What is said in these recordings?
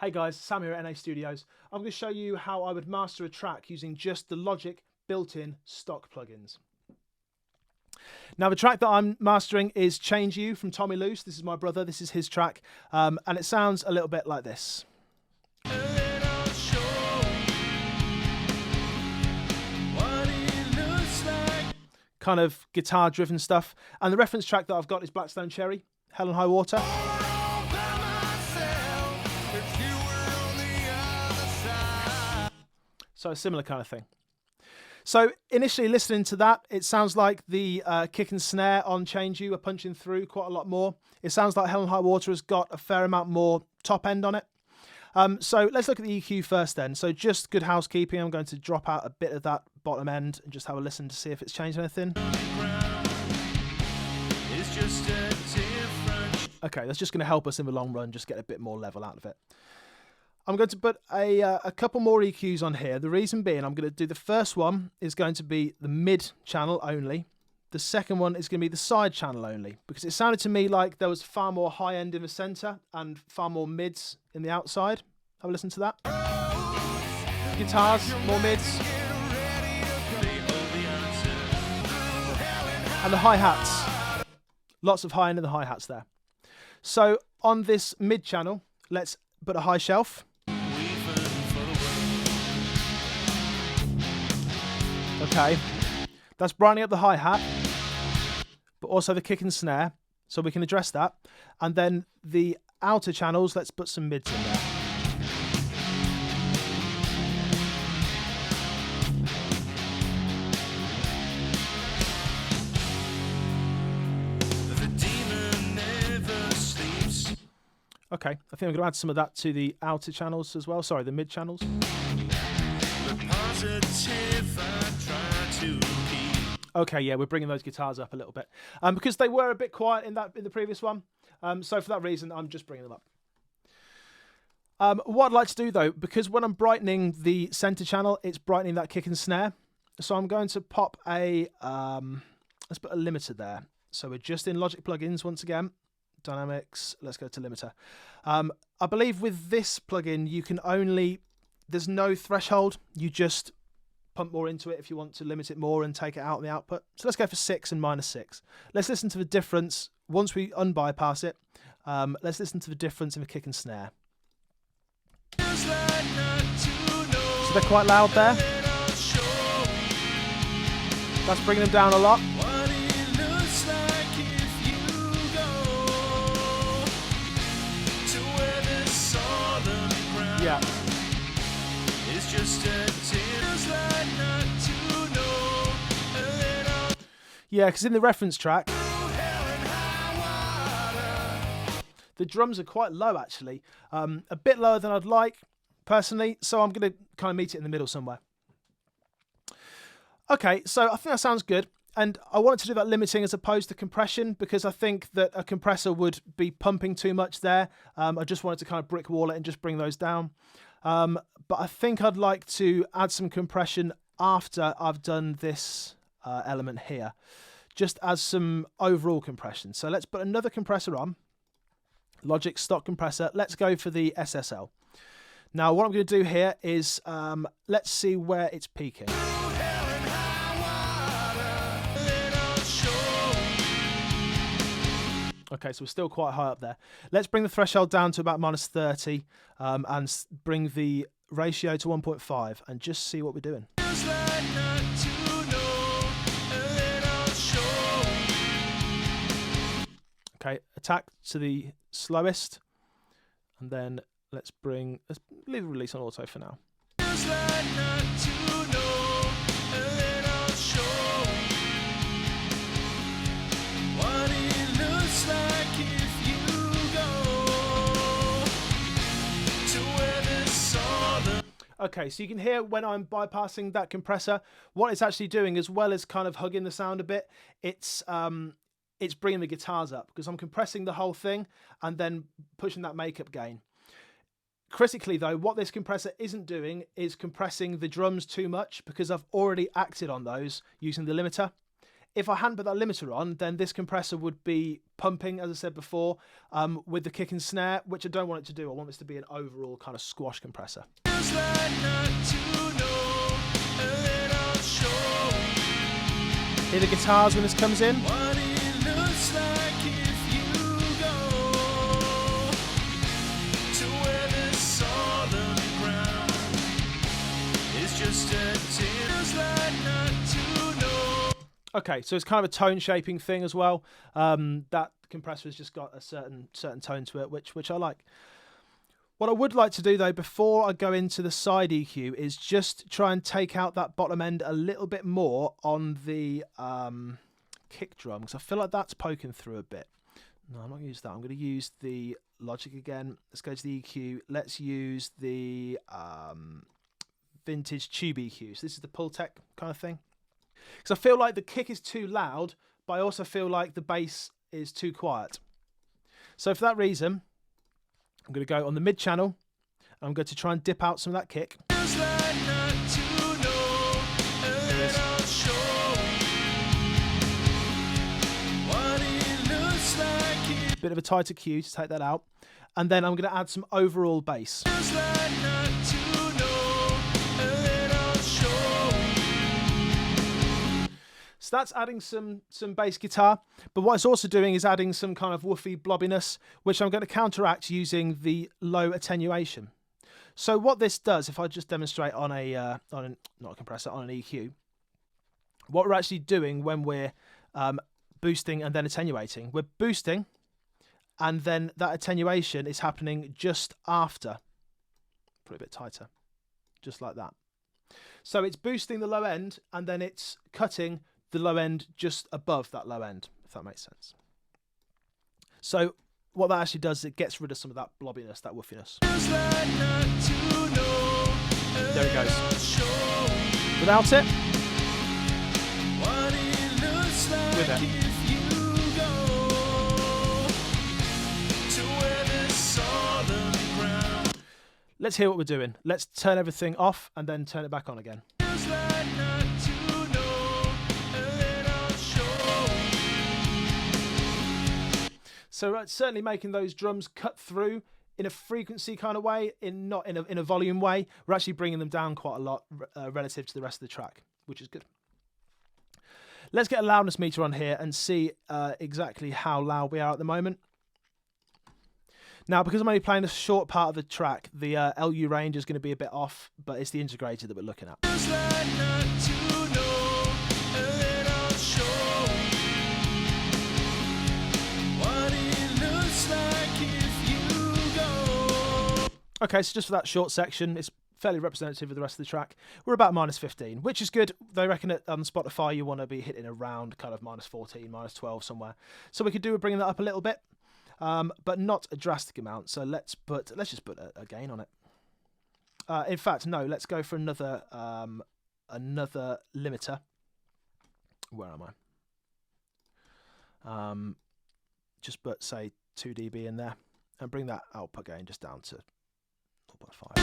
Hey guys, Sam here at NA Studios. I'm going to show you how I would master a track using just the Logic built-in stock plugins. Now the track that I'm mastering is Change You from Tommy Loose. This is my brother, this is his track, and it sounds a little bit like this. Kind of guitar driven stuff. And the reference track that I've got is Blackstone Cherry, Hell and High Water. So a similar kind of thing. So initially listening to that, it sounds like the kick and snare on Change You are punching through quite a lot more. It sounds like Hell and High Water has got a fair amount more top end on it. So let's look at the EQ first then. So just good housekeeping, I'm going to drop out a bit of that bottom end and just have a listen to see if it's changed anything. Okay, that's just going to help us in the long run, just get a bit more level out of it. I'm going to put a couple more EQs on here. The reason being, I'm going to do the first one is going to be the mid channel only. The second one is going to be the side channel only, because it sounded to me like there was far more high end in the center and far more mids in the outside. Have a listen to that. Guitars, more mids. And the hi-hats. Lots of high end in the hi-hats there. So on this mid channel, let's put a high shelf. Okay, that's brightening up the hi-hat, but also the kick and snare, so we can address that. And then the outer channels, let's put some mids in there. Okay, I think I'm going to add some of that to the outer channels as well. Sorry, the mid channels. Okay, yeah, we're bringing those guitars up a little bit because they were a bit quiet in the previous one. So for that reason, I'm just bringing them up. What I'd like to do though, because when I'm brightening the center channel, it's brightening that kick and snare. So I'm going to pop a let's put a limiter there. So we're just in Logic plugins once again. Dynamics, let's go to limiter. I believe with this plugin you can there's no threshold, you just pump more into it if you want to limit it more and take it out in the output. So let's go for 6 and -6. Let's listen to the difference once we unbypass it. Let's listen to the difference in the kick and snare. So they're quite loud there. That's bringing them down a lot. Yeah. Yeah, because in the reference track, the drums are quite low actually. A bit lower than I'd like, personally, so I'm going to kind of meet it in the middle somewhere. Okay, so I think that sounds good. And I wanted to do that limiting as opposed to compression because I think that a compressor would be pumping too much there. I just wanted to kind of brick wall it and just bring those down. But I think I'd like to add some compression after I've done this element here, just as some overall compression. So let's put another compressor on, Logic stock compressor. Let's go for the SSL. Now what I'm going to do here is let's see where it's peaking. Okay, so we're still quite high up there. Let's bring the threshold down to about -30 and bring the ratio to 1.5 and just see what we're doing. Okay, attack to the slowest, and then let's leave the release on auto for now. Okay, so you can hear when I'm bypassing that compressor, what it's actually doing, as well as kind of hugging the sound a bit, it's bringing the guitars up because I'm compressing the whole thing and then pushing that makeup gain. Critically though, what this compressor isn't doing is compressing the drums too much because I've already acted on those using the limiter. if I hadn't put that limiter on, then this compressor would be pumping, as I said before, with the kick and snare, which I don't want it to do. I want this to be an overall kind of squash compressor. Hear the guitars when this comes in. Okay, so it's kind of a tone shaping thing as well. That compressor has just got a certain tone to it, which I like. What I would like to do though, before I go into the side EQ, is just try and take out that bottom end a little bit more on the kick drum, because I feel like that's poking through a bit. No, I'm not going to use that. I'm going to use the Logic again. Let's go to the EQ. Let's use the vintage tube EQ. So this is the Pultec kind of thing. Because I feel like the kick is too loud, but I also feel like the bass is too quiet. So for that reason, I'm going to go on the mid channel. I'm going to try and dip out some of that kick. Bit of a tighter cue to take that out. And then I'm going to add some overall bass. So that's adding some bass guitar, but what it's also doing is adding some kind of woofy blobbiness, which I'm going to counteract using the low attenuation. So what this does, if I just demonstrate on not a compressor, on an EQ, what we're actually doing when we're boosting and then attenuating, we're boosting, and then that attenuation is happening just after. Put it a bit tighter, just like that. So it's boosting the low end, and then it's cutting the low end just above that low end, if that makes sense. So what that actually does is it gets rid of some of that blobbiness, that woofiness. There it goes. Without it. With it. Let's hear what we're doing. Let's turn everything off and then turn it back on again. So certainly making those drums cut through in a frequency kind of way, not in a volume way. We're actually bringing them down quite a lot relative to the rest of the track, which is good. Let's get a loudness meter on here and see exactly how loud we are at the moment. Now, because I'm only playing a short part of the track, the LU range is going to be a bit off, but it's the integrated that we're looking at. Okay, so just for that short section, it's fairly representative of the rest of the track. We're about -15, which is good. They reckon that on Spotify you want to be hitting around kind of -14, -12 somewhere. So we could do with bringing that up a little bit, but not a drastic amount. So let's just put a gain on it. In fact, no, let's go for another limiter. Where am I? Just put say 2 dB in there and bring that output gain just down to 0.5.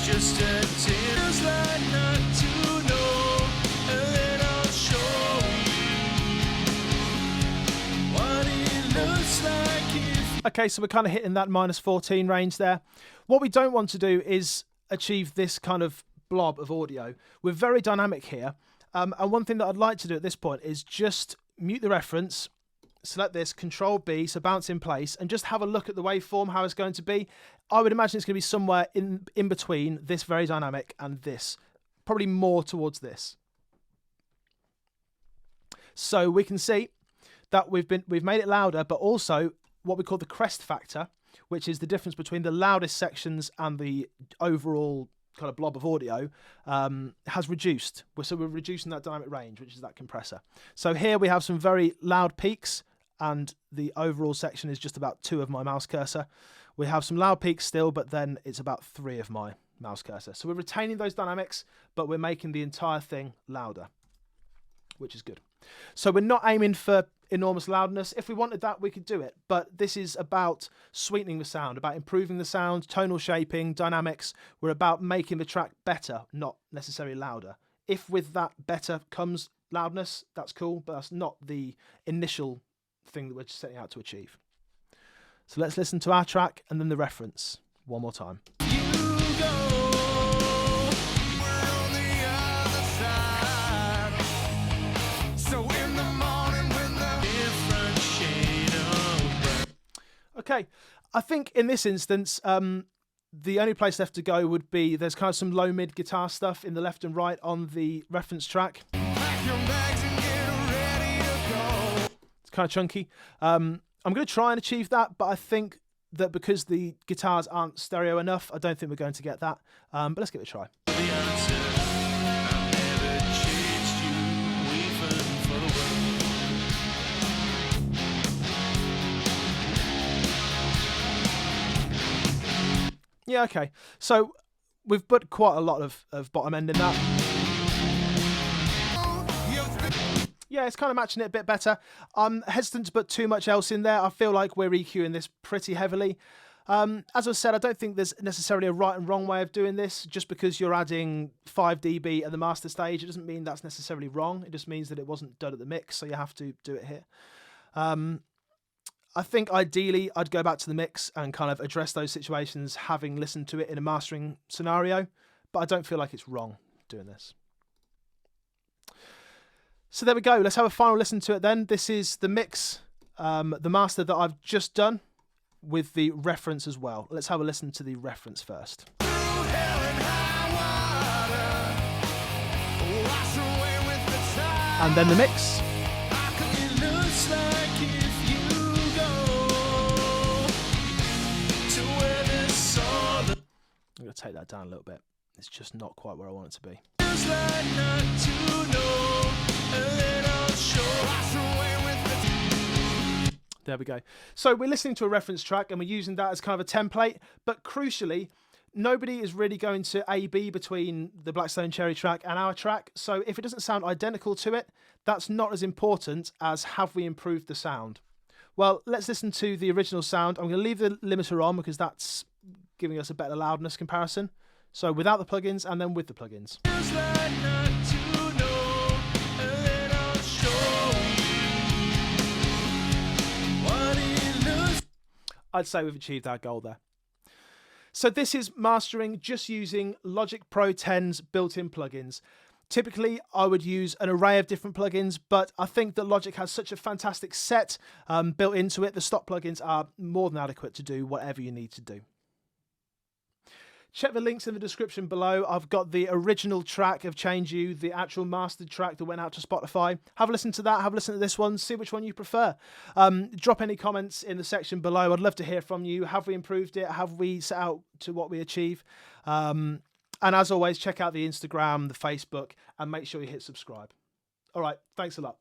Just a tears like not to know, and then I'll show what it looks like. Okay, so we're kind of hitting that -14 range there. What we don't want to do is achieve this kind of blob of audio. We're very dynamic here, and one thing that I'd like to do at this point is just mute the reference, select this, Control B, so bounce in place, and just have a look at the waveform, how it's going to be. I would imagine it's going to be somewhere in between this very dynamic and this, probably more towards this. So we can see that we've made it louder, but also what we call the crest factor, which is the difference between the loudest sections and the overall kind of blob of audio, has reduced. So we're reducing that dynamic range, which is that compressor. So here we have some very loud peaks, and the overall section is just about 2 of my mouse cursor. We have some loud peaks still, but then it's about 3 of my mouse cursor. So we're retaining those dynamics, but we're making the entire thing louder. which is good. So we're not aiming for enormous loudness. If we wanted that, we could do it. But this is about sweetening the sound, about improving the sound, tonal shaping, dynamics. We're about making the track better, not necessarily louder. If with that better comes loudness, that's cool, but that's not the initial thing that we're setting out to achieve. So let's listen to our track and then the reference one more time. Okay, I think in this instance, the only place left to go would be, there's kind of some low mid guitar stuff in the left and right on the reference track. It's kind of chunky. I'm going to try and achieve that, but I think that because the guitars aren't stereo enough, I don't think we're going to get that. But let's give it a try. Yeah, okay. So we've put quite a lot of bottom end in that. Yeah, it's kind of matching it a bit better. I'm hesitant to put too much else in there. I feel like we're EQing this pretty heavily. As I said, I don't think there's necessarily a right and wrong way of doing this. Just because you're adding 5 dB at the master stage, it doesn't mean that's necessarily wrong. It just means that it wasn't done at the mix, so you have to do it here. I think ideally I'd go back to the mix and kind of address those situations having listened to it in a mastering scenario, but I don't feel like it's wrong doing this. So there we go. Let's have a final listen to it then. This is the mix, the master that I've just done with the reference as well. Let's have a listen to the reference first. And then the mix. I'm going to take that down a little bit. It's just not quite where I want it to be. There we go. So we're listening to a reference track and we're using that as kind of a template, but crucially, nobody is really going to A-B between the Blackstone Cherry track and our track. So if it doesn't sound identical to it, that's not as important as have we improved the sound. Well, let's listen to the original sound. I'm going to leave the limiter on because that's giving us a better loudness comparison. So without the plugins and then with the plugins. I'd say we've achieved our goal there. So this is mastering just using Logic Pro 10's built-in plugins. Typically, I would use an array of different plugins, but I think that Logic has such a fantastic set built into it. The stock plugins are more than adequate to do whatever you need to do. Check the links in the description below. I've got the original track of Change You, the actual mastered track that went out to Spotify. Have a listen to that, have a listen to this one, see which one you prefer. Drop any comments in the section below. I'd love to hear from you. Have we improved it? Have we set out to what we achieve? And as always, check out the Instagram, the Facebook, and make sure you hit subscribe. All right, thanks a lot.